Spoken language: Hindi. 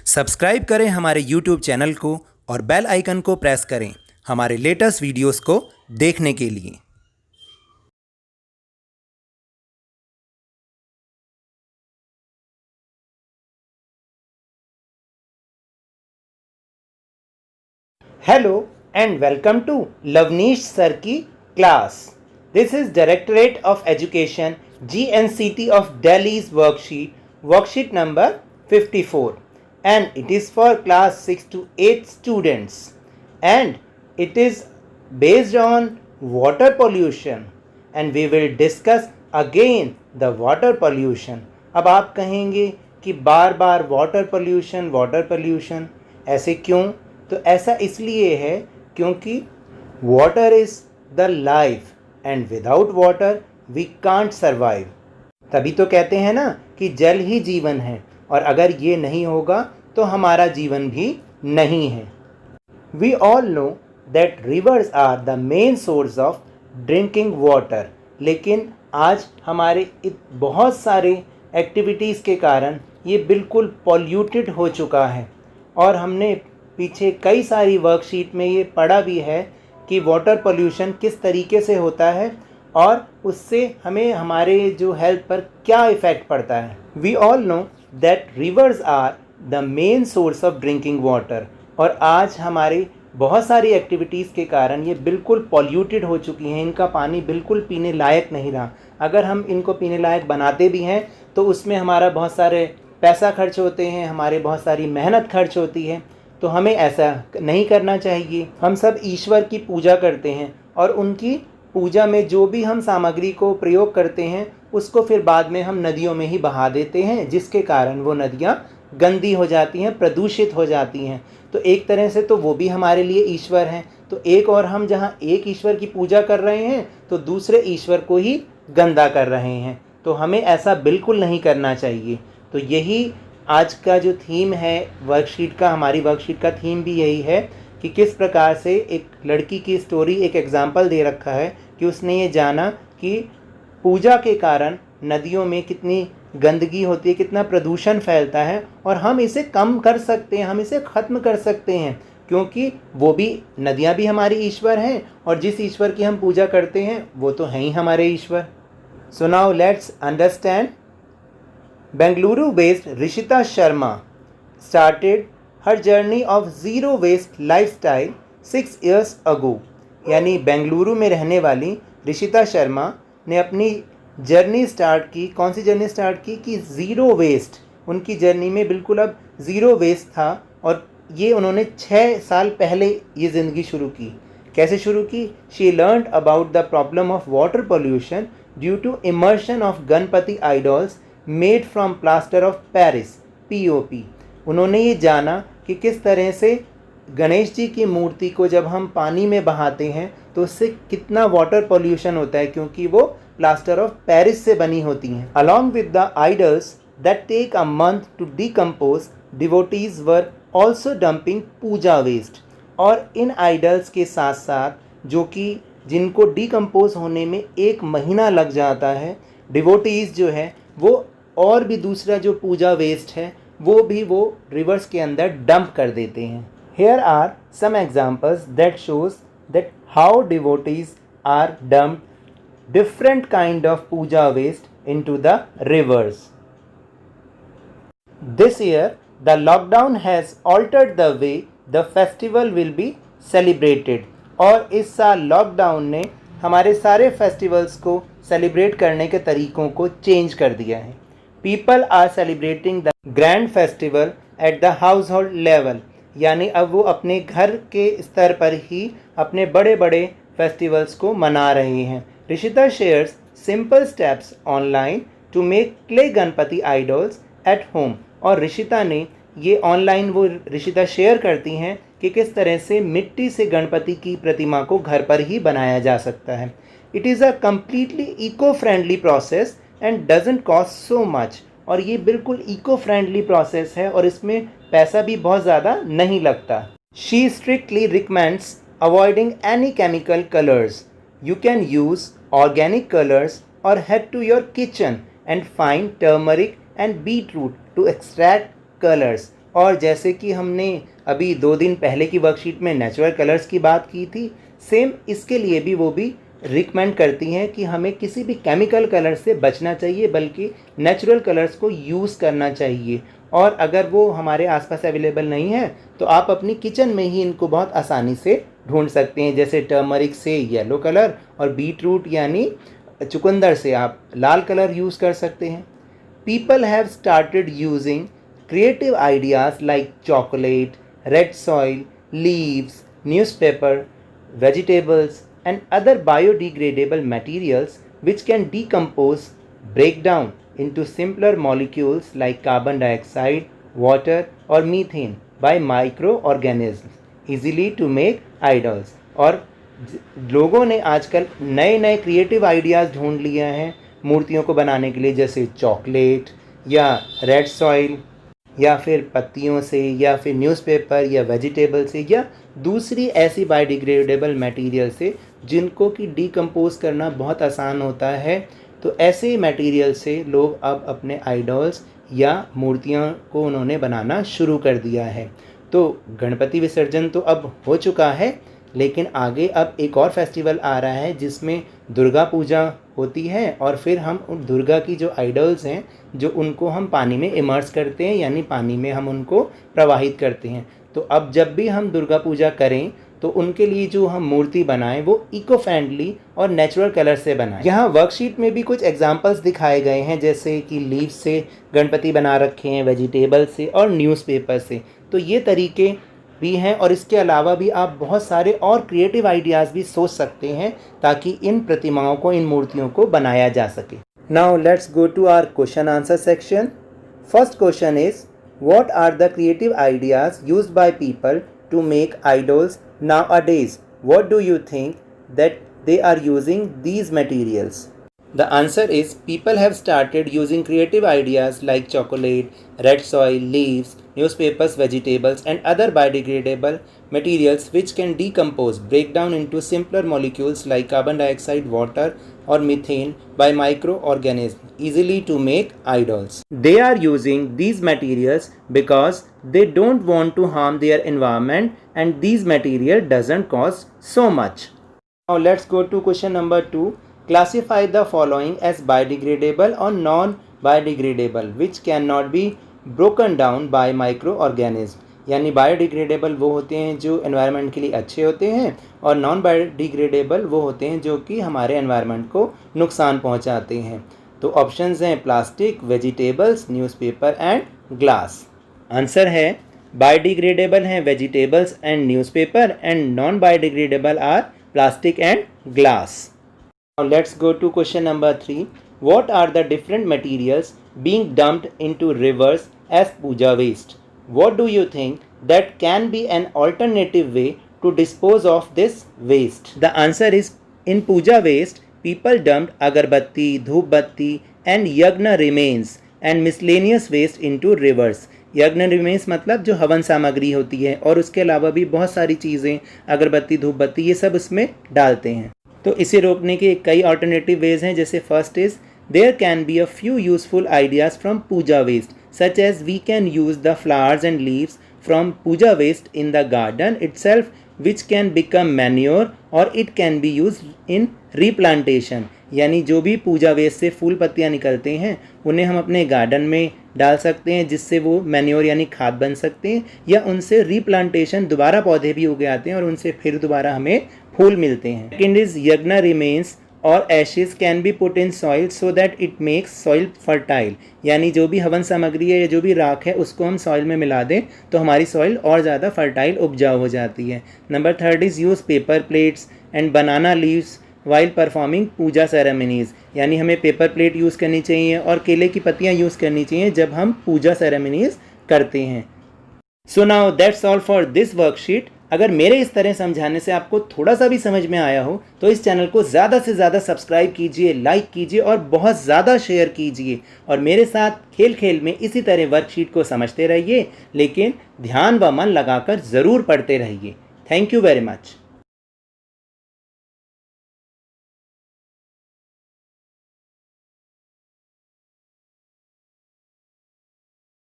सब्सक्राइब करें हमारे YouTube चैनल को और बेल आइकन को प्रेस करें हमारे लेटेस्ट वीडियोस को देखने के लिए। Hello and welcome to Lavneesh Sir की class. This is Directorate of Education GNCT of Delhi's worksheet number 54, and it is for class 6 to 8 students, and it is based on water pollution, and we will discuss again the water pollution. अब आप कहेंगे कि बार बार वाटर पोल्यूशन ऐसे क्यों? तो ऐसा इसलिए है क्योंकि water is the life and without water we can't survive. तभी तो कहते हैं ना कि जल ही जीवन है, और अगर ये नहीं होगा तो हमारा जीवन भी नहीं है। We all know that rivers are the main source of drinking water, लेकिन आज हमारे बहुत सारे एक्टिविटीज़ के कारण ये बिल्कुल पॉल्यूटेड हो चुका है। और हमने पीछे कई सारी वर्कशीट में ये पढ़ा भी है कि वाटर पोल्यूशन किस तरीके से होता है और उससे हमें हमारे जो हेल्थ पर क्या इफ़ेक्ट पड़ता है। We all know that rivers are the main source of drinking water, और आज हमारी बहुत सारी एक्टिविटीज़ के कारण ये बिल्कुल पॉल्यूटेड हो चुकी हैं। इनका पानी बिल्कुल पीने लायक नहीं रहा। अगर हम इनको पीने लायक बनाते भी हैं तो उसमें हमारा बहुत सारे पैसा खर्च होते हैं, हमारे बहुत सारी मेहनत खर्च होती है। तो हमें ऐसा नहीं करना चाहिए। हम सब ईश्वर की पूजा करते हैं, और उनकी पूजा में जो भी हम सामग्री को प्रयोग करते हैं उसको फिर बाद में हम नदियों में ही बहा देते हैं, जिसके कारण वो नदियाँ गंदी हो जाती हैं, प्रदूषित हो जाती हैं। तो एक तरह से तो वो भी हमारे लिए ईश्वर हैं। तो एक और हम जहाँ एक ईश्वर की पूजा कर रहे हैं तो दूसरे ईश्वर को ही गंदा कर रहे हैं। तो हमें ऐसा बिल्कुल नहीं करना चाहिए। तो यही आज का जो थीम है वर्कशीट का, हमारी वर्कशीट का थीम भी यही है कि किस प्रकार से एक लड़की की स्टोरी, एक एग्जाम्पल दे रखा है कि उसने ये जाना कि पूजा के कारण नदियों में कितनी गंदगी होती है, कितना प्रदूषण फैलता है, और हम इसे कम कर सकते हैं, हम इसे ख़त्म कर सकते हैं, क्योंकि वो भी नदियाँ भी हमारी ईश्वर हैं, और जिस ईश्वर की हम पूजा करते हैं वो तो हैं ही हमारे ईश्वर। So now let's understand. Bengaluru-based Rishita Sharma started her journey of zero waste lifestyle 6 years ago। यानी बेंगलुरु में रहने वाली रिशिता शर्मा ने अपनी जर्नी स्टार्ट की। कौन सी जर्नी स्टार्ट की? कि ज़ीरो वेस्ट। उनकी जर्नी में बिल्कुल अब ज़ीरो वेस्ट था, और ये उन्होंने 6 साल पहले ये ज़िंदगी शुरू की। कैसे शुरू की? She learned about the problem of water pollution due to immersion of Ganpati idols made from plaster of Paris, POP। उन्होंने ये जाना कि किस तरह से गणेश जी की मूर्ति को जब हम पानी में बहाते हैं तो उससे कितना वाटर पोल्यूशन होता है, क्योंकि वो प्लास्टर ऑफ पेरिस से बनी होती हैं। Along with the idols that take a month to decompose, devotees were also dumping puja waste. और इन आइडल्स के साथ साथ जो कि जिनको डिकम्पोज होने में 1 महीना लग जाता है, डिवोटीज जो है वो और भी दूसरा जो पूजा वेस्ट है वो भी वो रिवर्स के अंदर डंप कर देते हैं। Here are some examples that shows that how devotees are dump different kind of puja waste into the rivers. This year the lockdown has altered the way the festival will be celebrated. और इस साल लॉकडाउन ने हमारे सारे फेस्टिवल्स को सेलिब्रेट करने के तरीक़ों को चेंज कर दिया है। People are celebrating the grand festival at the household level, यानी अब वो अपने घर के स्तर पर ही अपने बड़े बड़े फेस्टिवल्स को मना रहे हैं। Rishita shares simple steps online to make clay Ganpati idols at home. और रिशिता ने ये ऑनलाइन वो रिशिता शेयर करती हैं कि किस तरह से मिट्टी से गणपति की प्रतिमा को घर पर ही बनाया जा सकता है। It is a completely eco friendly process and doesn't cost so much. और ये बिल्कुल इको फ्रेंडली प्रोसेस है और इसमें पैसा भी बहुत ज़्यादा नहीं लगता। She strictly recommends avoiding any chemical colours. You can use organic colours और head to your kitchen and find turmeric and beetroot to extract colours. और जैसे कि हमने अभी 2 दिन पहले की वर्कशीट में नेचुरल कलर्स की बात की थी, सेम इसके लिए भी वो भी रिकमेंड करती हैं कि हमें किसी भी केमिकल कलर से बचना चाहिए, बल्कि नेचुरल कलर्स को यूज़ करना चाहिए। और अगर वो हमारे आसपास अवेलेबल नहीं है तो आप अपनी किचन में ही इनको बहुत आसानी से ढूंढ सकते हैं। जैसे टर्मरिक से येलो कलर और बीटरूट यानी चुकंदर से आप लाल कलर यूज़ कर सकते हैं। People have started using creative ideas like chocolate, red soil, leaves, newspaper, vegetables, and other biodegradable materials which can decompose, break down into simpler molecules like carbon dioxide, water, or methane by microorganisms easily to make idols। और लोगों ने आजकल नए नए क्रिएटिव आइडियाज़ ढूंढ लिए हैं मूर्तियों को बनाने के लिए, जैसे चॉकलेट या रेड सॉइल या फिर पत्तियों से या फिर न्यूज़पेपर या वेजिटेबल से या दूसरी ऐसी बायोडिग्रेडेबल मटेरियल से जिनको कि डिकम्पोज करना बहुत आसान होता है। तो ऐसे मटेरियल से लोग अब अपने आइडल्स या मूर्तियाँ को उन्होंने बनाना शुरू कर दिया है। तो गणपति विसर्जन तो अब हो चुका है, लेकिन आगे अब एक और फेस्टिवल आ रहा है जिसमें दुर्गा पूजा होती है, और फिर हम उन दुर्गा की जो आइडल्स हैं जो उनको हम पानी में इमर्स करते हैं, यानी पानी में हम उनको प्रवाहित करते हैं। तो अब जब भी हम दुर्गा पूजा करें तो उनके लिए जो हम मूर्ति बनाएं वो इको फ्रेंडली और नेचुरल कलर से बनाएं। यहाँ वर्कशीट में भी कुछ एग्जांपल्स दिखाए गए हैं, जैसे कि लीव्स से गणपति बना रखे हैं, वेजिटेबल से और न्यूज़पेपर से। तो ये तरीके भी हैं, और इसके अलावा भी आप बहुत सारे और क्रिएटिव आइडियाज़ भी सोच सकते हैं ताकि इन प्रतिमाओं को, इन मूर्तियों को बनाया जा सके। Now let's go to our question answer section. First question is, what are the creative ideas used by people to make idols nowadays? What do you think that they are using these materials? The answer is, people have started using creative ideas like chocolate, red soil, leaves, newspapers, vegetables, and other biodegradable materials which can decompose, break down into simpler molecules like carbon dioxide, water, or methane by microorganisms easily to make idols. They are using these materials because they don't want to harm their environment, and these material doesn't cost so much. Now let's go to question number 2. Classify the following as biodegradable or non-biodegradable which cannot be broken down by microorganisms। यानी बायोडिग्रेडेबल वो होते हैं जो एनवायरनमेंट के लिए अच्छे होते हैं, और नॉन बायोडिग्रेडेबल वो होते हैं जो कि हमारे एनवायरनमेंट को नुकसान पहुंचाते हैं। तो ऑप्शंस हैं plastic, vegetables, newspaper and glass. Answer है बायोडिग्रेडेबल हैं vegetables and newspaper, and non biodegradable are plastic and glass. Now let's go to question number 3. What are the different materials being dumped into rivers as puja waste? What do you think that can be an alternative way to dispose of this waste? The answer is, in puja waste, people dumped agarbatti, dhupbatti and yagna remains and miscellaneous waste into rivers. यज्ञ रिमेन्स मतलब जो हवन सामग्री होती है, और उसके अलावा भी बहुत सारी चीज़ें, अगरबत्ती, धूपबत्ती, ये सब उसमें डालते हैं। तो इसे रोकने के कई ऑल्टरनेटिव वेज हैं, जैसे first is, there can be a few useful ideas from puja waste, such as we can use the flowers and leaves from puja waste in the garden itself, which can become manure, और it can be used in replantation. यानी जो भी पूजा वेस्ट से फूल पत्तियाँ निकलते हैं उन्हें हम अपने गार्डन में डाल सकते हैं, जिससे वो मैन्योर यानी खाद बन सकते हैं, या उनसे रीप्लांटेशन, दोबारा पौधे भी उगे आते हैं और उनसे फिर दोबारा हमें फूल मिलते हैं। सेकेंड इज, यज्ञ रिमेन्स और Ashes can be put in soil so that it makes soil fertile. यानी जो भी हवन सामग्री है या जो भी राख है उसको हम सॉइल में मिला दें तो हमारी सॉइल और ज़्यादा फर्टाइल उपजाऊ हो जाती है। Number third is, use paper plates and banana leaves while performing puja ceremonies. यानी हमें पेपर प्लेट यूज़ करनी चाहिए और केले की पत्तियाँ यूज़ करनी चाहिए जब हम पूजा सेरेमनीज़ करते हैं। So now that's all for this worksheet. अगर मेरे इस तरह समझाने से आपको थोड़ा सा भी समझ में आया हो तो इस चैनल को ज़्यादा से ज़्यादा सब्सक्राइब कीजिए, लाइक कीजिए और बहुत ज़्यादा शेयर कीजिए, और मेरे साथ खेल खेल में इसी तरह वर्कशीट को समझते रहिए, लेकिन ध्यान व मन लगाकर ज़रूर पढ़ते रहिए। Thank you very much.